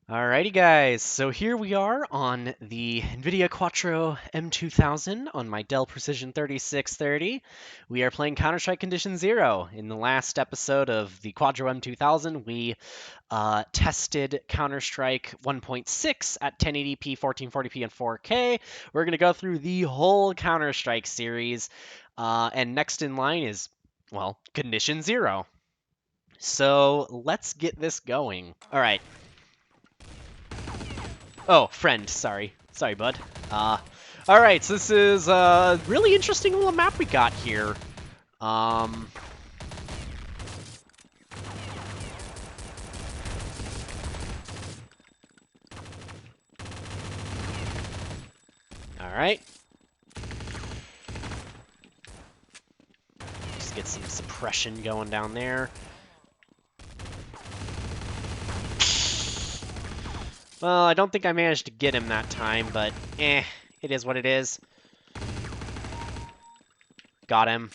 Alrighty guys, so here we are on the Nvidia Quadro M2000 on my Dell Precision 3630. We are playing Counter-Strike Condition Zero. In the last episode of the Quadro M2000, we tested Counter-Strike 1.6 at 1080p, 1440p, and 4K. We're going to go through the whole Counter-Strike series, and next in line is, well, Condition Zero. So let's get this going. All right. Oh, friend, sorry. Sorry, bud. Alright, so this is a really interesting little map we got here. Alright. Just get some suppression going down there. Well, I don't think I managed to get him that time, but it is what it is. Got him.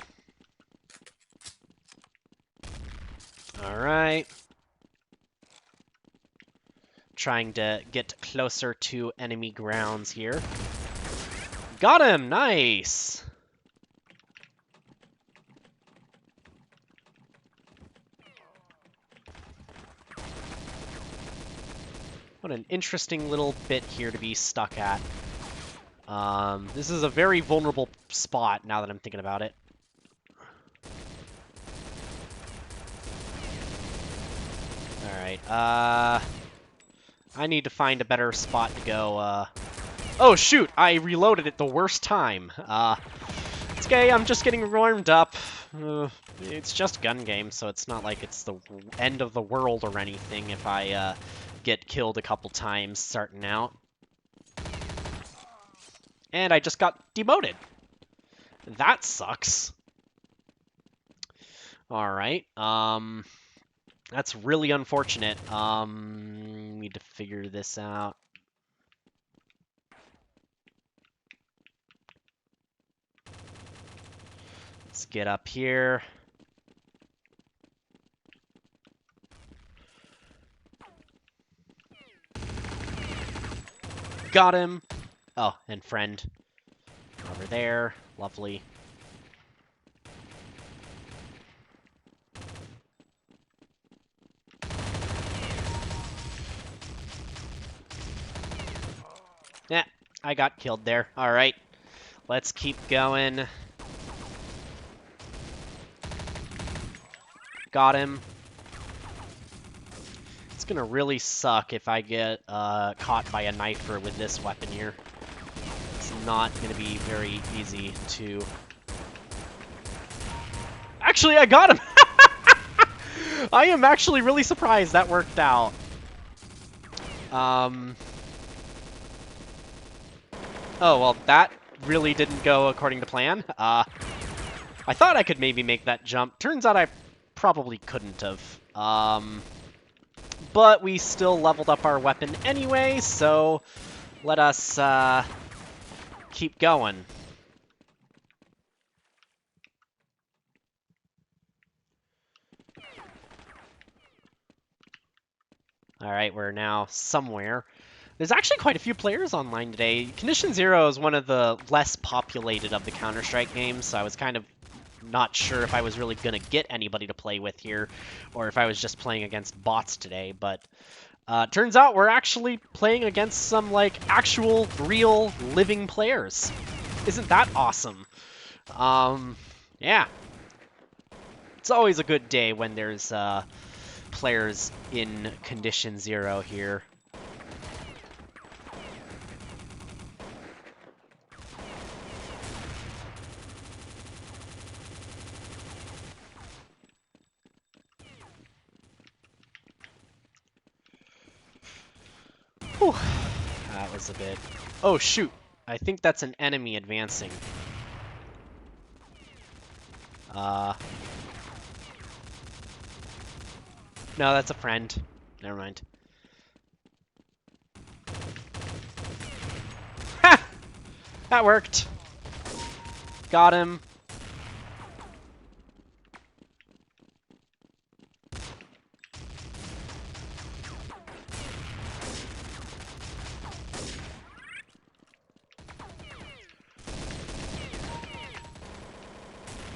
Alright. Trying to get closer to enemy grounds here. Got him! Nice! What an interesting little bit here to be stuck at. This is a very vulnerable spot now that I'm thinking about it. Alright, I need to find a better spot to go, Oh shoot! I reloaded at the worst time. It's okay, I'm just getting warmed up. It's just gun game, so it's not like it's the end of the world or anything if I, get killed a couple times starting out. And I just got demoted. That sucks. Alright, that's really unfortunate. Need to figure this out. Let's get up here. Got him. Oh, and friend. Over there. Lovely. Yeah, I got killed there. Alright. Let's keep going. Got him. It's gonna really suck if I get caught by a knifer with this weapon here. It's not gonna be very easy to... Actually, I got him! I am actually really surprised that worked out. Oh, well, that really didn't go according to plan. I thought I could maybe make that jump. Turns out I probably couldn't have. But we still leveled up our weapon anyway, so let us keep going. Alright, we're now somewhere. There's actually quite a few players online today. Condition Zero is one of the less populated of the Counter-Strike games, so I was kind of not sure if I was really going to get anybody to play with here, or if I was just playing against bots today, but turns out we're actually playing against some, like, actual, real, living players. Isn't that awesome? Yeah. It's always a good day when there's players in Condition Zero here. Whew. That was a bit... Oh, shoot. I think that's an enemy advancing. No, that's a friend. Never mind. Ha! That worked. Got him.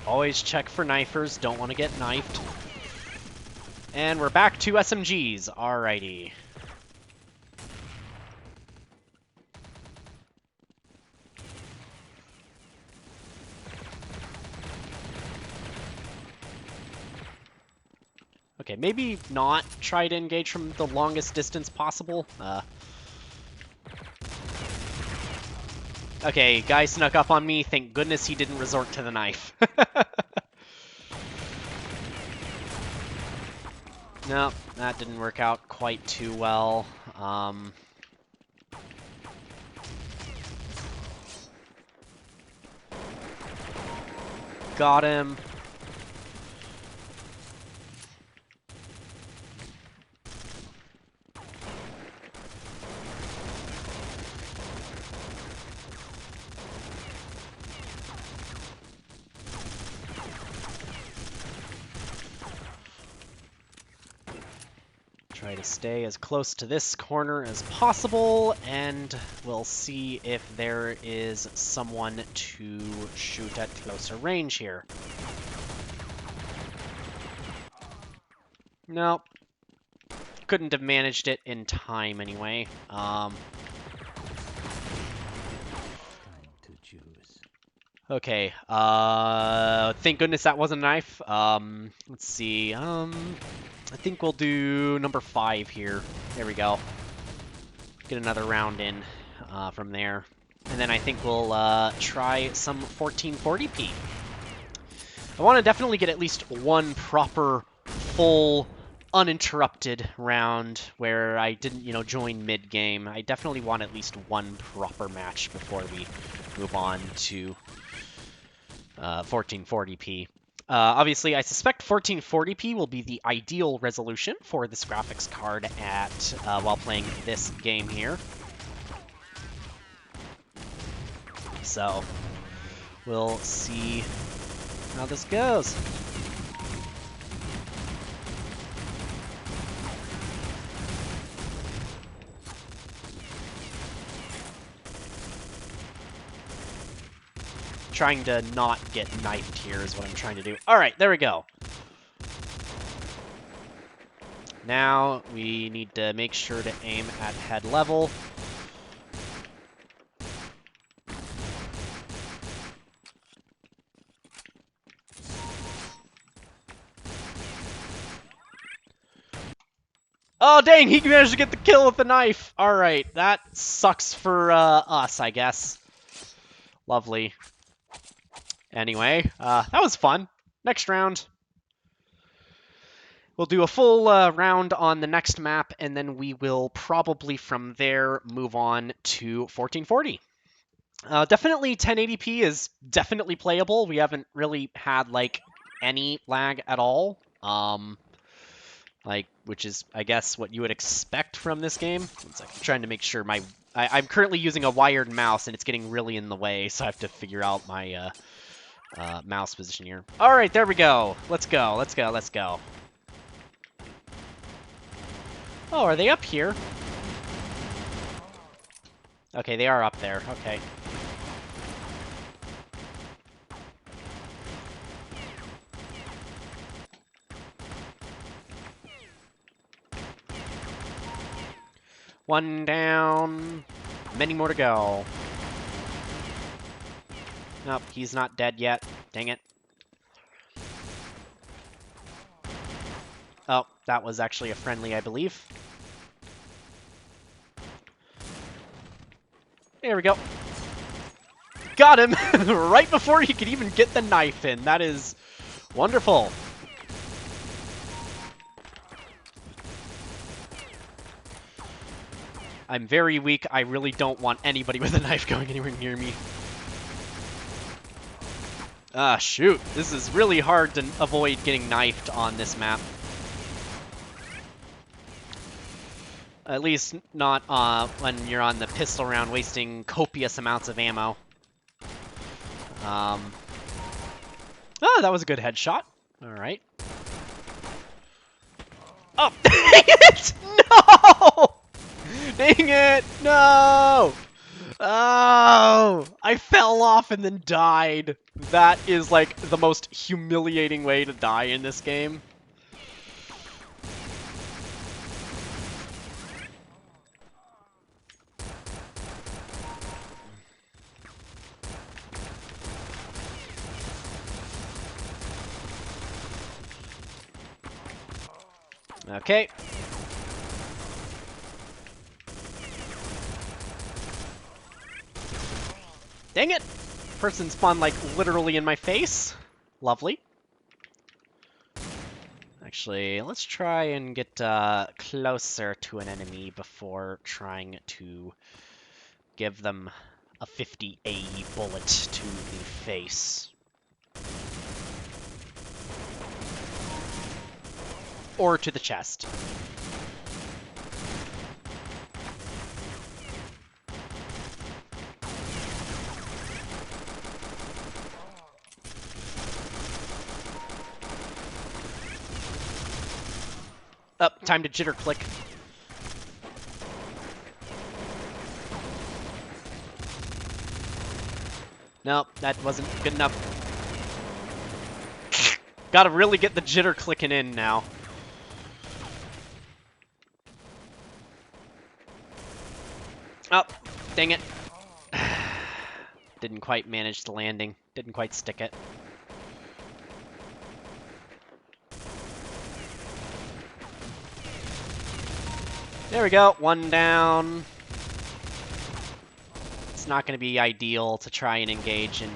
Always check for knifers, don't want to get knifed. And we're back to SMGs, alrighty. Okay, maybe not try to engage from the longest distance possible. Okay, guy snuck up on me. Thank goodness he didn't resort to the knife. No, that didn't work out quite too well. Got him. Try to stay as close to this corner as possible, and we'll see if there is someone to shoot at closer range here. Nope. Couldn't have managed it in time anyway. Okay, thank goodness that wasn't a knife. Let's see, I think we'll do number 5 here. There we go. Get another round in from there. And then I think we'll try some 1440p. I want to definitely get at least one proper, full, uninterrupted round where I didn't, join mid-game. I definitely want at least one proper match before we move on to 1440p. Obviously, I suspect 1440p will be the ideal resolution for this graphics card while playing this game here. So, we'll see how this goes. Trying to not get knifed here is what I'm trying to do. All right, there we go. Now we need to make sure to aim at head level. Oh, dang, he managed to get the kill with the knife. All right, that sucks for us, I guess. Lovely. Anyway, that was fun. Next round. We'll do a full round on the next map, and then we will probably from there move on to 1440. Definitely 1080p is definitely playable. We haven't really had, any lag at all. Which is, I guess, what you would expect from this game. One second, I'm trying to make sure I'm currently using a wired mouse, and it's getting really in the way, so I have to figure out my mouse position here. All right, there we go. Let's go, let's go, let's go. Oh, are they up here? Okay, they are up there. Okay. One down. Many more to go. Nope, he's not dead yet. Dang it. Oh, that was actually a friendly, I believe. There we go. Got him! Right before he could even get the knife in. That is wonderful. I'm very weak. I really don't want anybody with a knife going anywhere near me. Ah, shoot. This is really hard to avoid getting knifed on this map. At least not when you're on the pistol round wasting copious amounts of ammo. Oh, that was a good headshot. All right. Oh, dang it! No! Dang it! No! Oh! I fell off and then died. That is like the most humiliating way to die in this game. Okay. Dang it! Person spawned like literally in my face. Lovely. Actually, let's try and get closer to an enemy before trying to give them a 50 AE bullet to the face. Or to the chest. Up, time to jitter click. Nope, that wasn't good enough. Gotta really get the jitter clicking in now. Oh, dang it. Didn't quite manage the landing. Didn't quite stick it. There we go, one down. It's not going to be ideal to try and engage in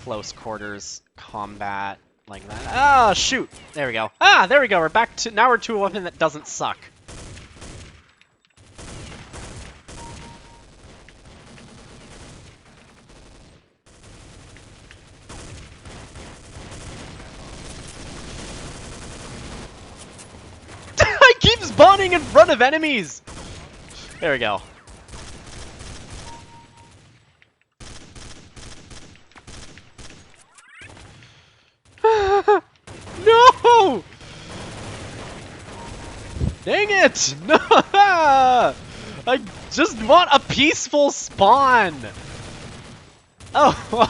close quarters combat like that. Oh, shoot! There we go. Ah, there we go. We're back to, now we're to a weapon that doesn't suck. I keep spawning in front of enemies! There we go. No! Dang it! No! I just want a peaceful spawn! Oh,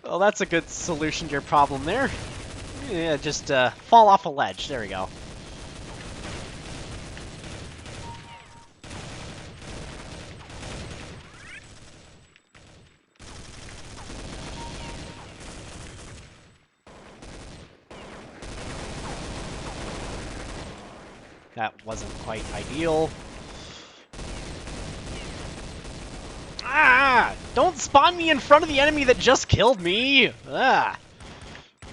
well, that's a good solution to your problem there. Yeah, just fall off a ledge. There we go. That wasn't quite ideal. Ah! Don't spawn me in front of the enemy that just killed me! Ah!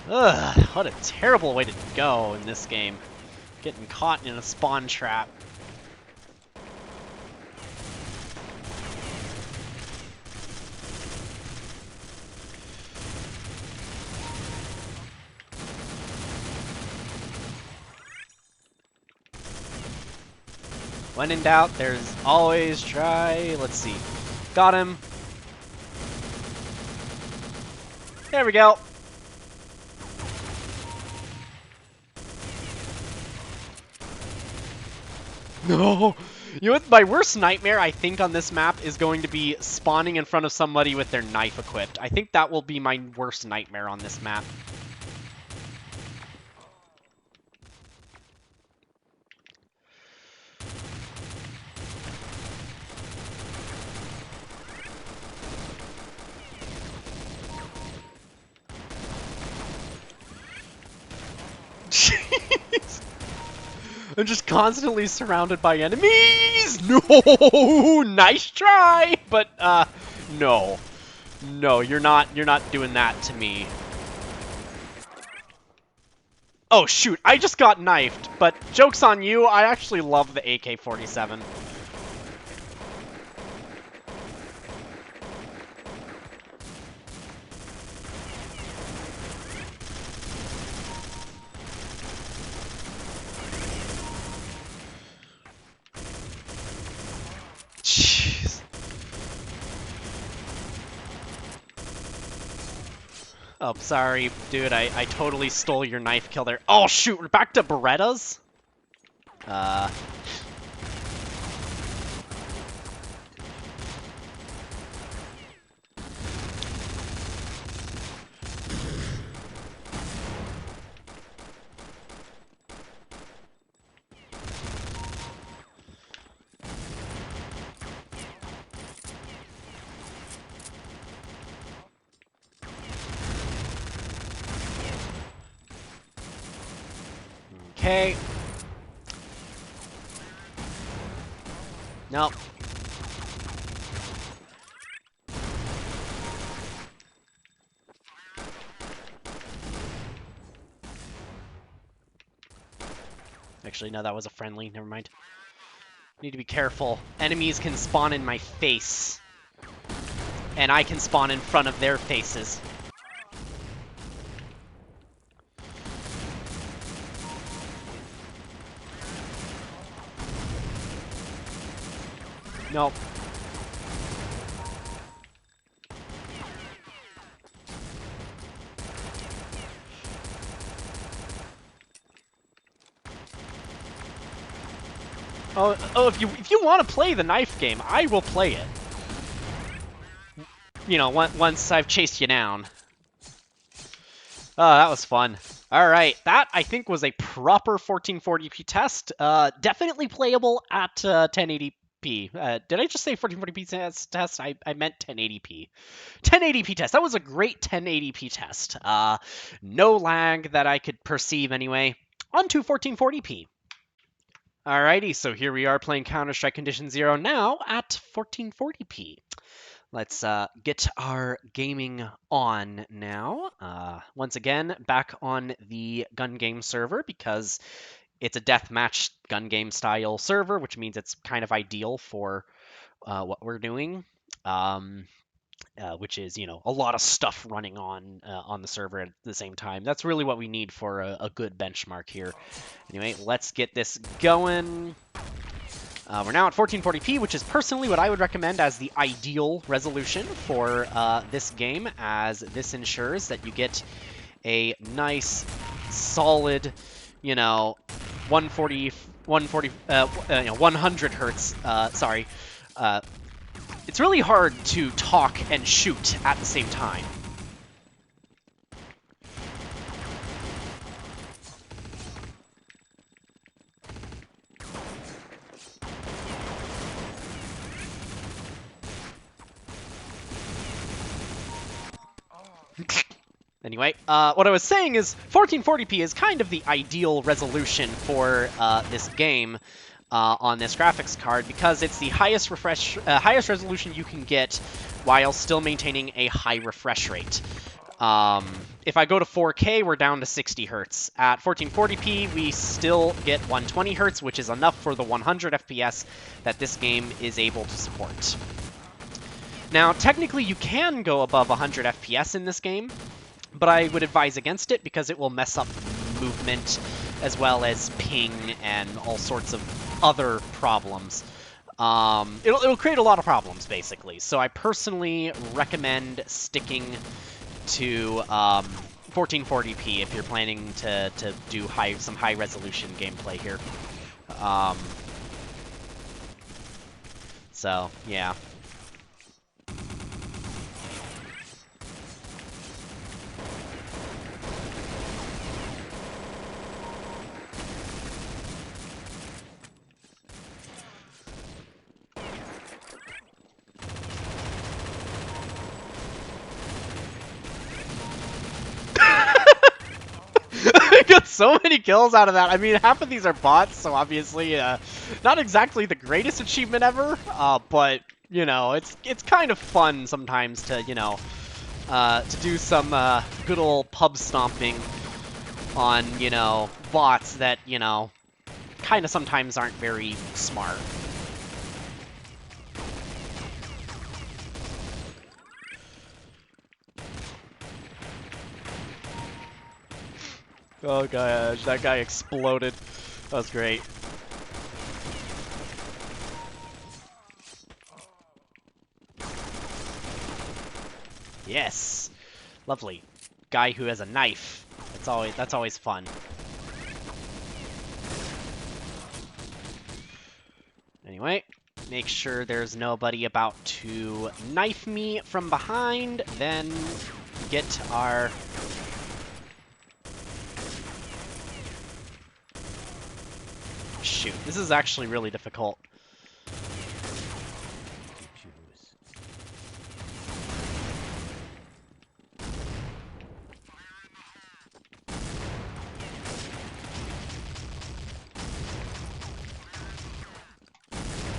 Ugh, what a terrible way to go in this game. Getting caught in a spawn trap. When in doubt, there's always try. Let's see. Got him. There we go. No! You know what? My worst nightmare, I think, on this map is going to be spawning in front of somebody with their knife equipped. I think that will be my worst nightmare on this map. Jeez. I'm just constantly surrounded by enemies! No! Nice try! But, no. No, you're not doing that to me. Oh, shoot, I just got knifed, but joke's on you, I actually love the AK-47. Jeez. Oh, sorry, dude, I totally stole your knife kill there. Oh, shoot, we're back to Berettas? Okay. Nope. Actually, no, that was a friendly. Never mind. Need to be careful. Enemies can spawn in my face. And I can spawn in front of their faces. Nope. Oh, if you want to play the knife game, I will play it. You know, once I've chased you down. Oh, that was fun. All right, that I think was a proper 1440p test. Definitely playable at 1080p. Did I just say 1440p test? I meant 1080p. 1080p test. That was a great 1080p test. No lag that I could perceive anyway. On to 1440p. Alrighty, so here we are playing Counter-Strike Condition Zero now at 1440p. Let's get our gaming on now. Once again, back on the gun game server because it's a deathmatch gun game style server, which means it's kind of ideal for what we're doing. Which is, you know, a lot of stuff running on the server at the same time. That's really what we need for a good benchmark here. Anyway, let's get this going. We're now at 1440p, which is personally what I would recommend as the ideal resolution for this game, as this ensures that you get a nice, solid, you know, 100 hertz. It's really hard to talk and shoot at the same time. Anyway, what I was saying is 1440p is kind of the ideal resolution for this game on this graphics card because it's the highest resolution you can get while still maintaining a high refresh rate. If I go to 4K, we're down to 60 hertz. At 1440p, we still get 120 hertz, which is enough for the 100 FPS that this game is able to support. Now, technically, you can go above 100 FPS in this game, but I would advise against it because it will mess up movement as well as ping and all sorts of other problems. It'll create a lot of problems, basically. So I personally recommend sticking to 1440p if you're planning to do some high-resolution gameplay here. So, yeah. I got so many kills out of that. I mean, half of these are bots, so obviously not exactly the greatest achievement ever, but, you know, it's kind of fun sometimes to, you know, to do some good old pub stomping on, you know, bots that, you know, kind of sometimes aren't very smart. Oh gosh, that guy exploded. That was great. Yes, lovely. Guy who has a knife. That's always fun. Anyway, make sure there's nobody about to knife me from behind, then get our... Shoot, this is actually really difficult.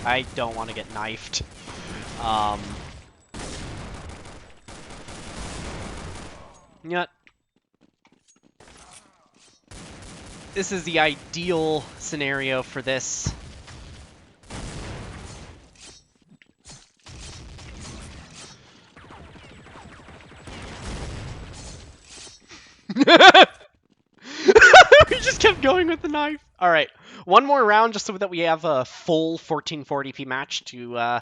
I don't want to get knifed. Yeah. This is the ideal scenario for this. We just kept going with the knife. All right, one more round just so that we have a full 1440p match to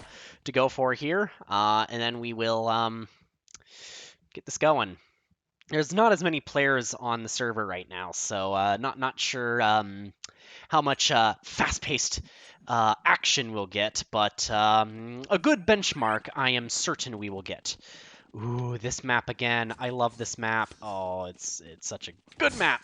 go for here, and then we will get this going. There's not as many players on the server right now, so not sure how much fast-paced action we'll get, but a good benchmark I am certain we will get. Ooh, this map again. I love this map. Oh, it's such a good map.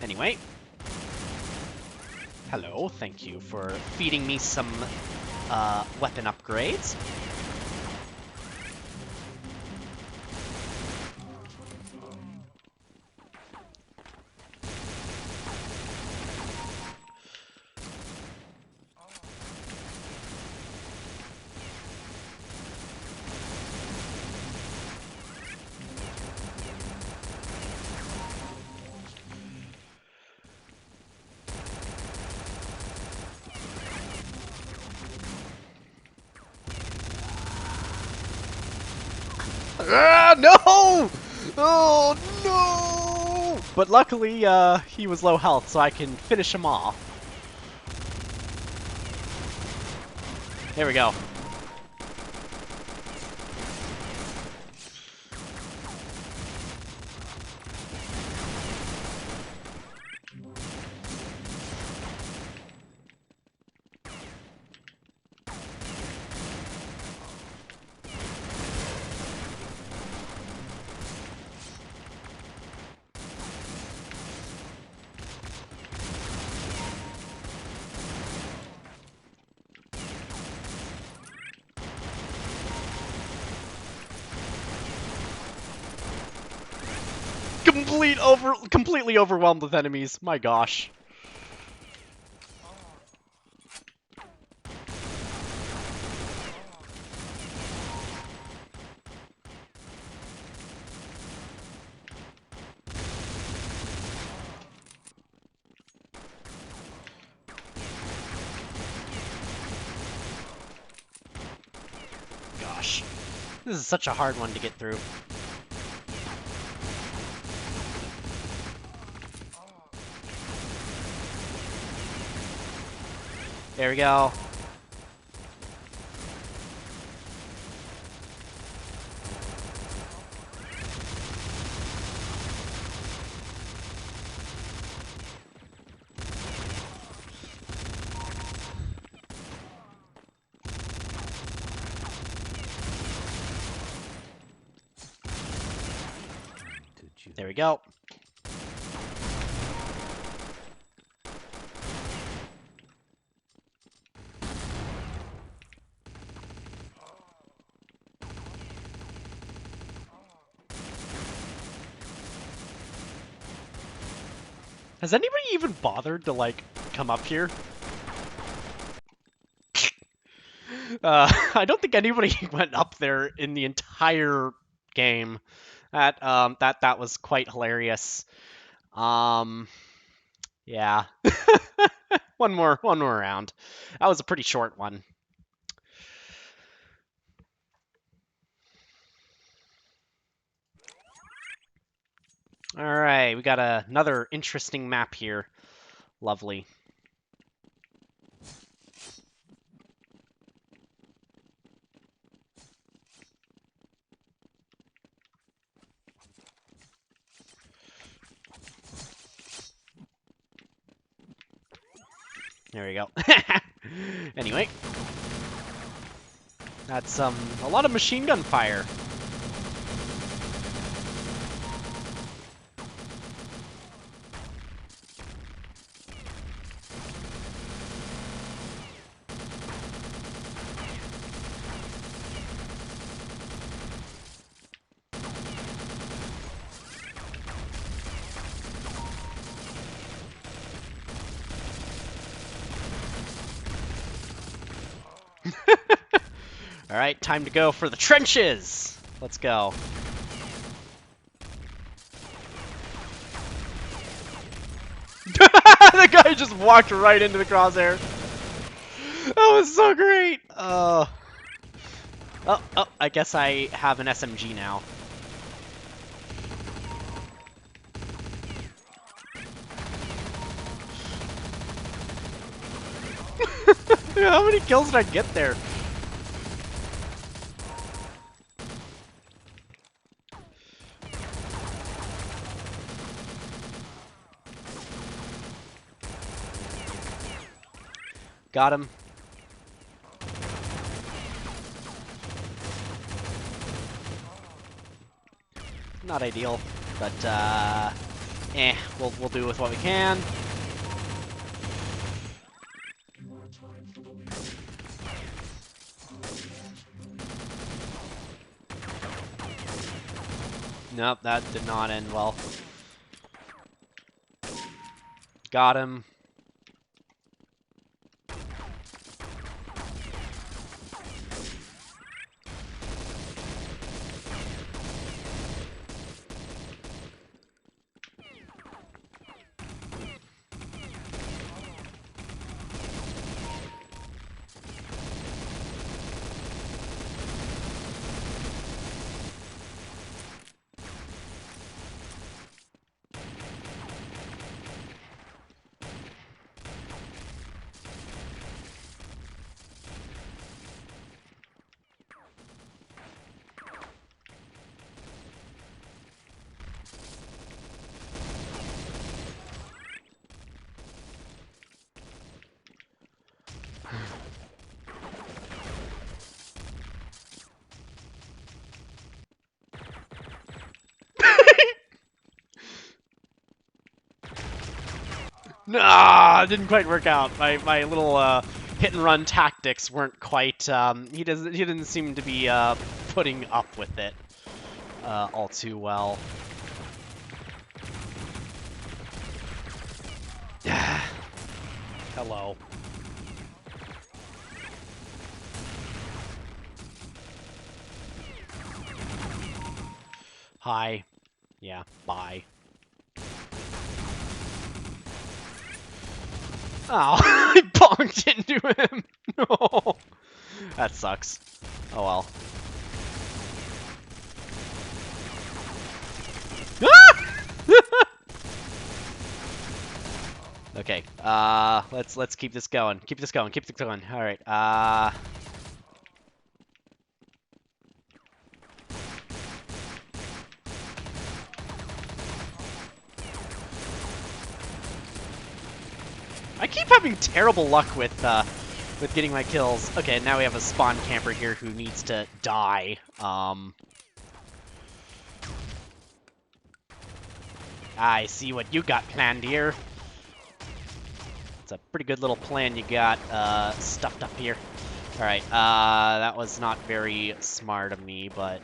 Anyway. Hello, thank you for feeding me some weapon upgrades. Ah, no! Oh, no! But luckily, he was low health, so I can finish him off. There we go. Completely overwhelmed with enemies. My gosh. Gosh. This is such a hard one to get through. There we go. There we go. Has anybody even bothered to, like, come up here? I don't think anybody went up there in the entire game. That was quite hilarious. Yeah. One more round. That was a pretty short one. All right, we got another interesting map here. Lovely. There we go. Anyway. That's a lot of machine gun fire. All right, time to go for the trenches. Let's go. The guy just walked right into the crosshair. That was so great. Oh, I guess I have an SMG now. How many kills did I get there? Got him. Not ideal, but we'll do with what we can. Nope, that did not end well. Got him. Nah, didn't quite work out. My little hit and run tactics weren't quite. He didn't seem to be putting up with it all too well. Hello. Hi. Yeah. Bye. Oh, I bonked into him. No. That sucks. Oh well. Okay. Let's keep this going. Keep this going. Keep this going. All right. I keep having terrible luck with getting my kills. Okay, now we have a spawn camper here who needs to die. I see what you got planned here. It's a pretty good little plan you got stuffed up here. All right, that was not very smart of me, but...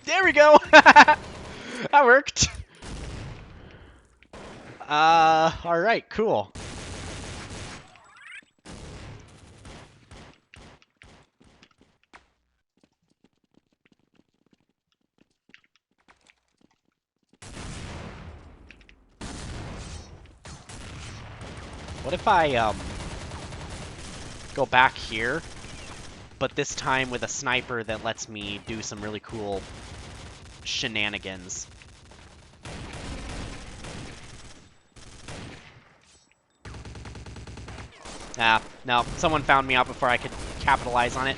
There we go! That worked! Alright, cool. What if I, go back here, but this time with a sniper that lets me do some really cool shenanigans? Ah, no, someone found me out before I could capitalize on it.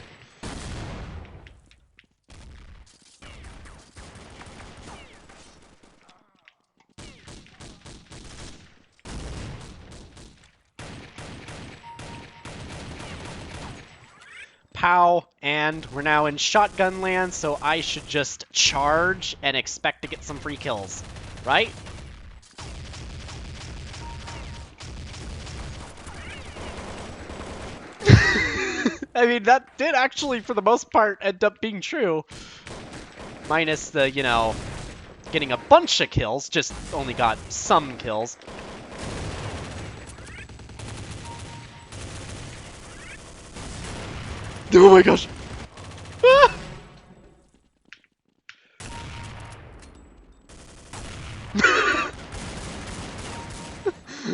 Pow, and we're now in shotgun land, so I should just charge and expect to get some free kills, right? I mean, that did actually, for the most part, end up being true. Minus the, you know, getting a bunch of kills, just only got some kills. Oh my gosh! Ah!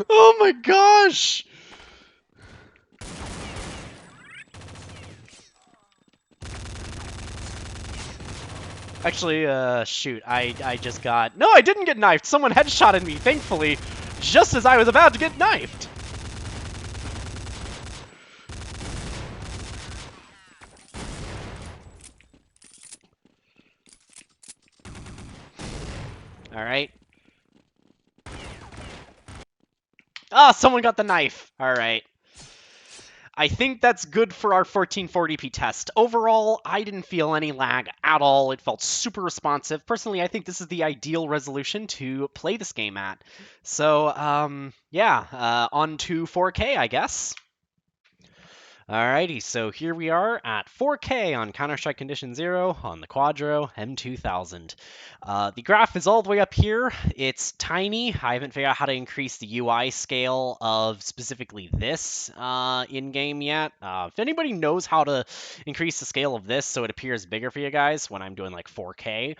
Oh my gosh! Actually, shoot, I just got... No, I didn't get knifed! Someone headshotted me, thankfully, just as I was about to get knifed! Alright. Ah, someone got the knife! Alright. I think that's good for our 1440p test. Overall, I didn't feel any lag at all. It felt super responsive. Personally, I think this is the ideal resolution to play this game at. So, yeah, on to 4K, I guess. Alrighty, so here we are at 4K on Counter-Strike Condition Zero on the Quadro M2000. The graph is all the way up here. It's tiny. I haven't figured out how to increase the UI scale of specifically this in-game yet. If anybody knows how to increase the scale of this so it appears bigger for you guys when I'm doing like 4K,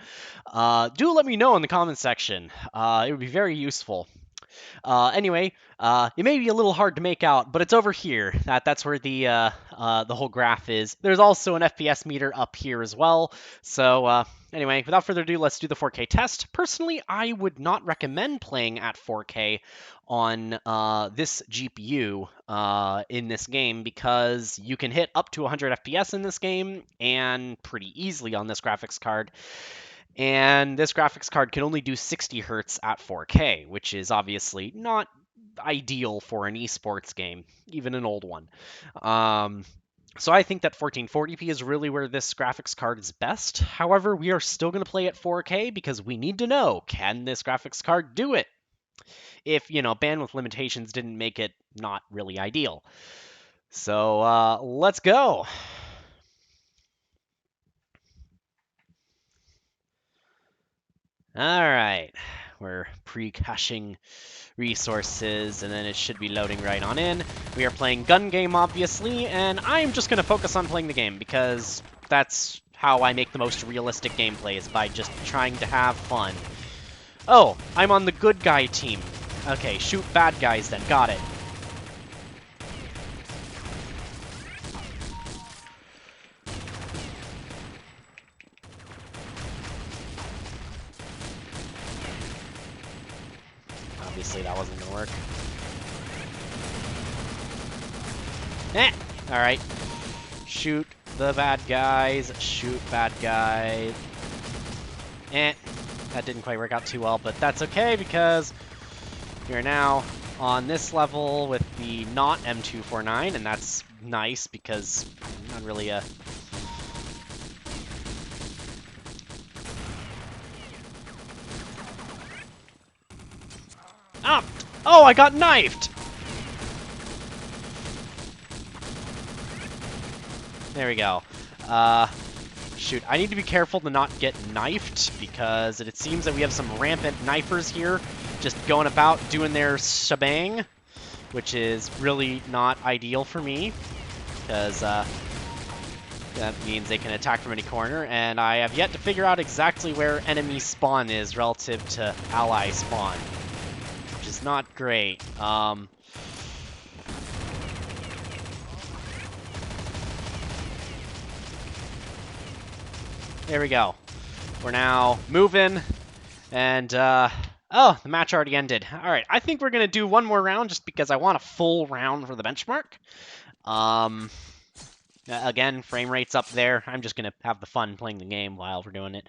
do let me know in the comment section. It would be very useful. Anyway, it may be a little hard to make out, but it's over here. That's where the whole graph is. There's also an FPS meter up here as well. So anyway, without further ado, let's do the 4K test. Personally, I would not recommend playing at 4K on this GPU in this game because you can hit up to 100 FPS in this game and pretty easily on this graphics card. And this graphics card can only do 60 hertz at 4K, which is obviously not ideal for an esports game, even an old one. So I think that 1440p is really where this graphics card is best. However, we are still going to play at 4K because we need to know, can this graphics card do it? If, bandwidth limitations didn't make it not really ideal. So let's go. All right, we're pre-caching resources, and then it should be loading right on in. We are playing gun game, obviously, and I'm just going to focus on playing the game because that's how I make the most realistic gameplay, is by just trying to have fun. Oh, I'm on the good guy team. Okay, shoot bad guys then. Got it. Obviously, that wasn't going to work. Alright. Shoot the bad guys. Shoot bad guys. That didn't quite work out too well, but that's okay because we are now on this level with the not M249, and that's nice because not really a... Ah! Oh, I got knifed! There we go. Shoot, I need to be careful to not get knifed because it seems that we have some rampant knifers here just going about doing their shebang, which is really not ideal for me because that means they can attack from any corner, and I have yet to figure out exactly where enemy spawn is relative to ally spawn, which is not great. There we go. We're now moving, and, oh, the match already ended. All right, I think we're going to do one more round just because I want a full round for the benchmark. Again, frame rate's up there. I'm just going to have the fun playing the game while we're doing it.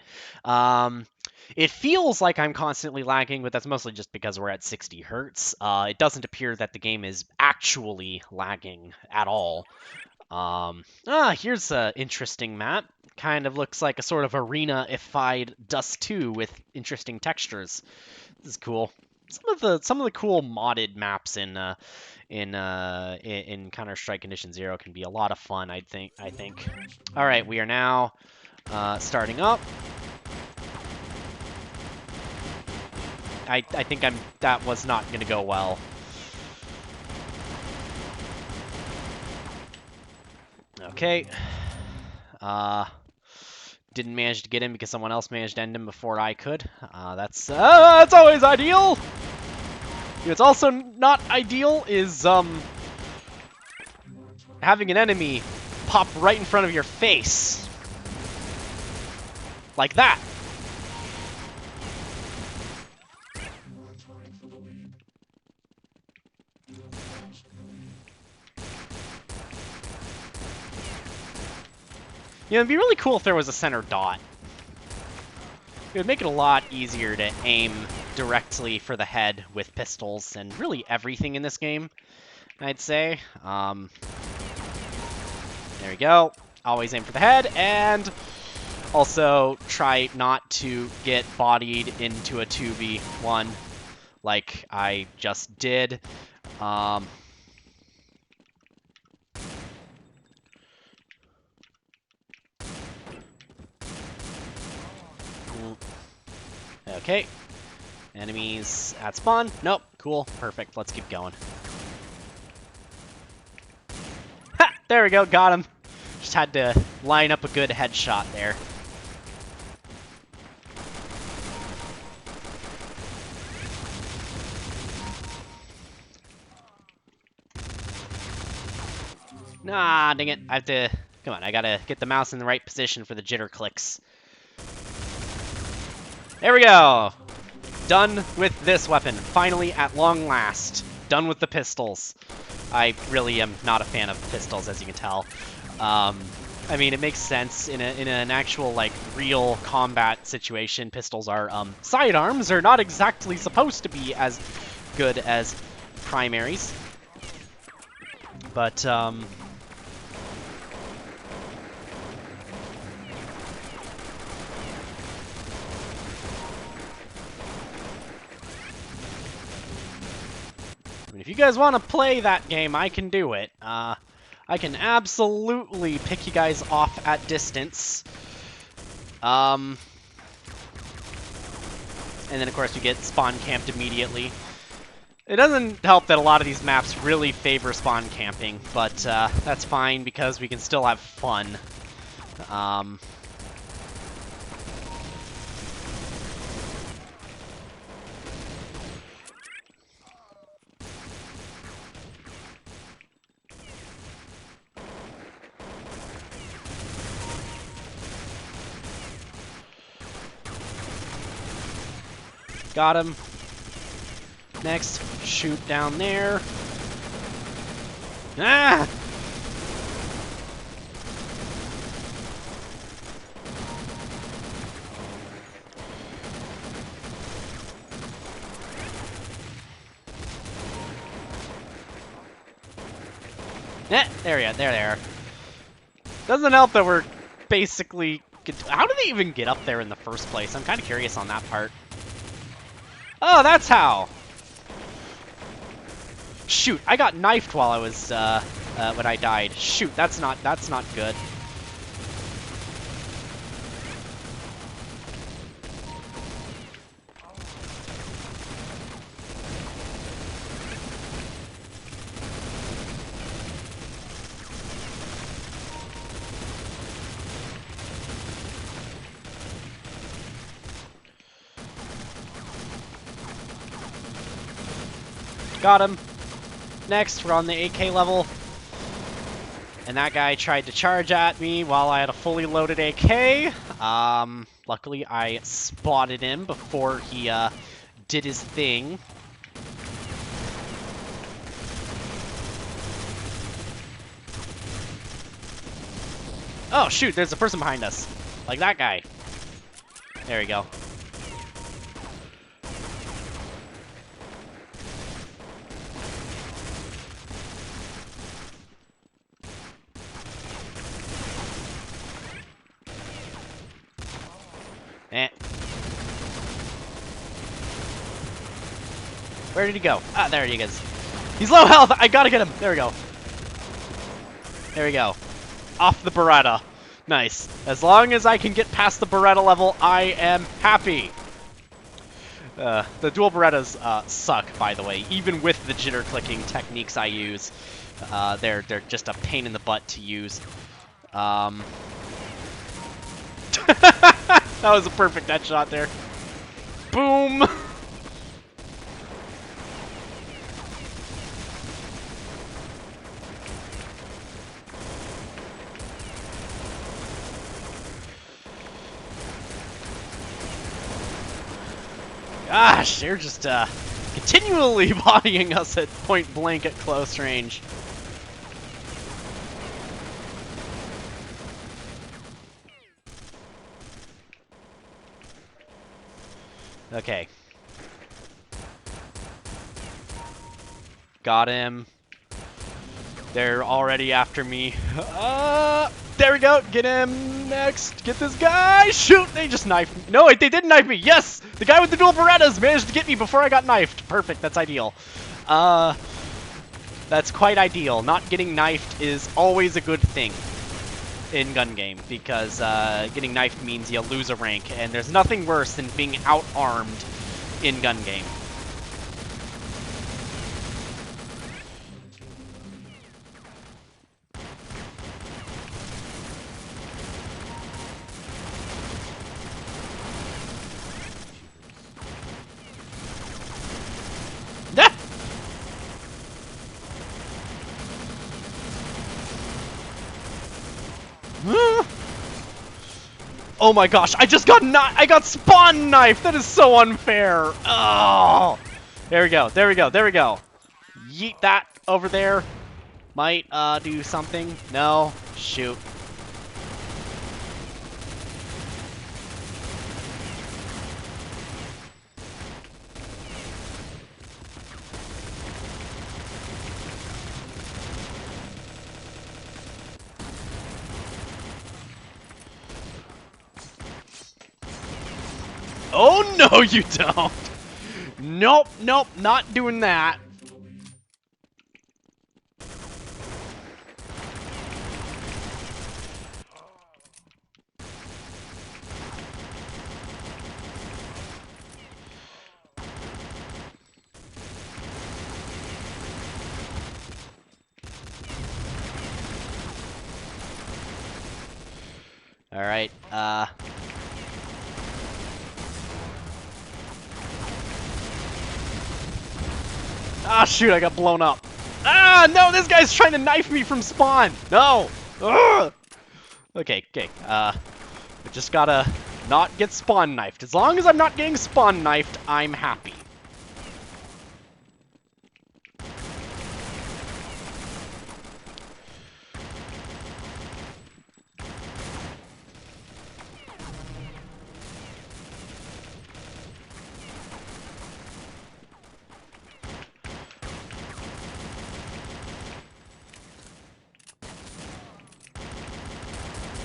It feels like I'm constantly lagging, but that's mostly just because we're at 60 hertz. It doesn't appear that the game is actually lagging at all. Here's an interesting map. Kind of looks like a sort of arena-ified Dust 2 with interesting textures. This is cool. Some of the cool modded maps in Counter-Strike Condition Zero can be a lot of fun, I think. All right, we are now starting up. I think that was not going to go well. Okay. Didn't manage to get him because someone else managed to end him before I could. That's always ideal! What's also not ideal is, having an enemy pop right in front of your face. Like that. You know, it'd be really cool if there was a center dot. It would make it a lot easier to aim directly for the head with pistols and really everything in this game, I'd say. There we go. Always aim for the head, and also try not to get bodied into a 2v1 like I just did. Okay. Enemies at spawn. Nope. Cool. Perfect. Let's keep going. Ha! There we go. Got him. Just had to line up a good headshot there. Nah, dang it. I have to... Come on, I gotta get the mouse in the right position for the jitter clicks. There we go! Done with this weapon. Finally, at long last. Done with the pistols. I really am not a fan of pistols, as you can tell. I mean, it makes sense in an actual, like, real combat situation. Pistols are, sidearms are not exactly supposed to be as good as primaries. But, if you guys want to play that game, I can do it. I can absolutely pick you guys off at distance. And then, of course, you get spawn camped immediately. It doesn't help that a lot of these maps really favor spawn camping, but that's fine because we can still have fun. Got him. Next, shoot down there. Ah! There we go. There. Doesn't help that we're basically... How did they even get up there in the first place? I'm kind of curious on that part. Oh, that's how! Shoot, I got knifed while I was, when I died. Shoot, that's not good. Got him. Next, we're on the AK level. And that guy tried to charge at me while I had a fully loaded AK. Luckily, I spotted him before he did his thing. Oh, shoot, there's a person behind us. Like that guy. There we go. Where did he go? Ah, there he is. He's low health! I gotta get him! There we go. There we go. Off the Beretta. Nice. As long as I can get past the Beretta level, I am happy. The dual Berettas suck, by the way. Even with the jitter clicking techniques I use, they're just a pain in the butt to use. That was a perfect headshot there. Boom! Gosh, they're just continually bodying us at point blank at close range. Okay. Got him. They're already after me. There we go. Get him next. Get this guy. Shoot. They just knifed me. No, wait, they didn't knife me. Yes. The guy with the dual Berettas managed to get me before I got knifed. Perfect. That's ideal. That's quite ideal. Not getting knifed is always a good thing in gun game because getting knifed means you lose a rank, and there's nothing worse than being out-armed in gun game. Oh my gosh, I just got I got spawn knifed! That is so unfair! Oh! There we go, there we go, there we go. Yeet that over there. Might, do something. No. Shoot. Oh, no, you don't! Nope, nope, not doing that. Alright, Ah, shoot, I got blown up. Ah, no, this guy's trying to knife me from spawn. No. Ugh. Okay, okay. I just gotta not get spawn knifed. As long as I'm not getting spawn knifed, I'm happy.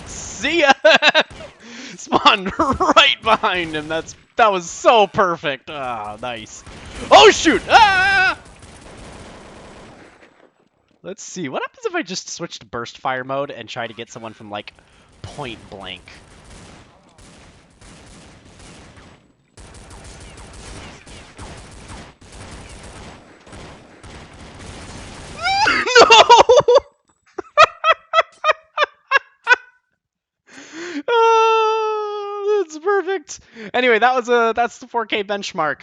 See ya! Spawned right behind him. That was so perfect. Ah, nice. Oh shoot! Ah! Let's see. What happens if I just switch to burst fire mode and try to get someone from like point blank? No! Oh, that's perfect. Anyway, that's the 4K benchmark.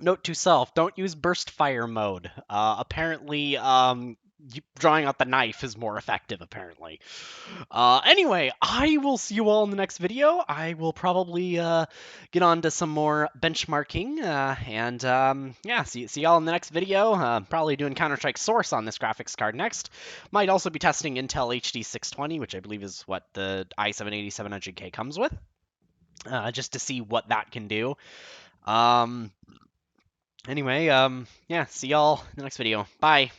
Note to self: don't use burst fire mode. Apparently, drawing out the knife is more effective. Apparently. Anyway, I will see you all in the next video. I will probably get on to some more benchmarking, and yeah, see y'all in the next video. Probably doing Counter-Strike Source on this graphics card next. Might also be testing Intel HD 620, which I believe is what the i7-8700K comes with, just to see what that can do. Anyway, yeah, see y'all in the next video. Bye.